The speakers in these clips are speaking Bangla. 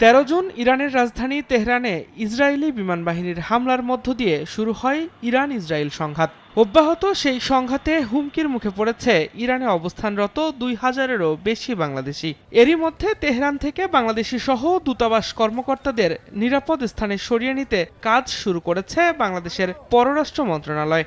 13 জুন ইরানের রাজধানী তেহরানে ইসরায়েলি বিমান বাহিনীর হামলার মধ্য দিয়ে শুরু হয় ইরান ইসরায়েল সংঘাত। অব্যাহত সেই সংঘাতে হুমকির মুখে পড়েছে ইরানে অবস্থানরত 2000-এরও বেশি বাংলাদেশি। এরই মধ্যে তেহরান থেকে বাংলাদেশি সহ দূতাবাস কর্মকর্তাদের নিরাপদ স্থানে সরিয়ে নিতে কাজ শুরু করেছে বাংলাদেশের পররাষ্ট্র মন্ত্রণালয়।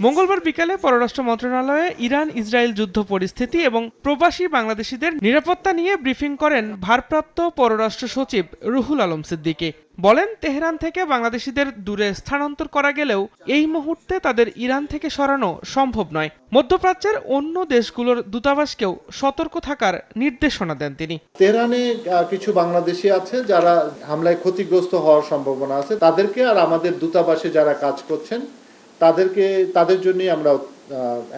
মঙ্গলবার বিকালে পররাষ্ট্র মন্ত্রণালয়ে ইরান ইসরায়েল যুদ্ধ পরিস্থিতি এবং প্রবাসী বাংলাদেশিদের নিরাপত্তা নিয়ে ব্রিফিং করেন ভারপ্রাপ্ত পররাষ্ট্র সচিব রুহুল আলম সিদ্দিকী। বলেন, তেহরান থেকে বাংলাদেশিদের দূরে স্থানান্তর করা গেলেও এই মুহূর্তে তাদের ইরান থেকে সরানো সম্ভব নয়। মধ্যপ্রাচ্যের অন্য দেশগুলোর দূতাবাসকেও সতর্ক থাকার নির্দেশনা দেন তিনি। তেহরানে কিছু বাংলাদেশি আছে যারা হামলায় ক্ষতিগ্রস্ত হওয়ার সম্ভাবনা আছে, তাদেরকে আর আমাদের দূতাবাসে যারা কাজ করছেন তাদের জন্যই আমরা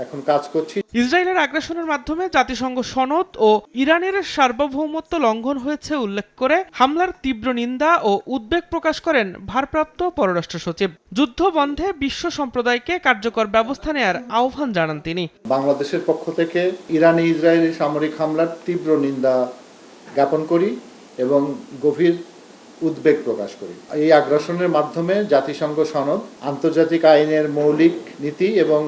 এখন কাজ করছি। ইসরায়েলের আগ্রাসনের মাধ্যমে জাতিসংঘ সনদ ও ইরানের সার্বভৌমত্ব লঙ্ঘন হয়েছে উল্লেখ করে হামলার তীব্র নিন্দা ও উদ্বেগ প্রকাশ করেন ভারপ্রাপ্ত পররাষ্ট্র সচিব। যুদ্ধ বন্ধে বিশ্ব সম্প্রদায়কে কার্যকর ব্যবস্থা নেয়ার আহ্বান জানান তিনি। বাংলাদেশের পক্ষ থেকে ইরানে ইসরায়েলি সামরিক হামলার তীব্র নিন্দা জ্ঞাপন করি এবং গভীর উদ্বেগ প্রকাশ করি। এই আগ্রাসনের মাধ্যমে জাতিসংঘ সনদ, আন্তর্জাতিক আইনের মৌলিক নীতি এবং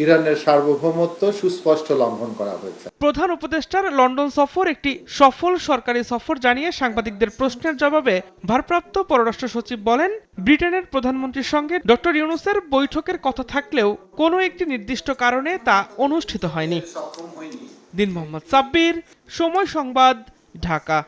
ইরানের সার্বভৌমত্ব সুস্পষ্ট লঙ্ঘন করা হয়েছে। প্রধান উপদেষ্টার লন্ডন সফর একটি সফল সরকারি সফর জানিয়ে সাংবাদিকদের প্রশ্নের জবাবে ভারপ্রাপ্ত পররাষ্ট্র সচিব বলেন, ব্রিটেনের প্রধানমন্ত্রীর সঙ্গে ডক্টর ইউনূসের বৈঠকের কথা থাকলেও কোনো একটি নির্দিষ্ট কারণে তা অনুষ্ঠিত হয়নি। দিন মোহাম্মদ সাব্বির, সময় সংবাদ, ঢাকা।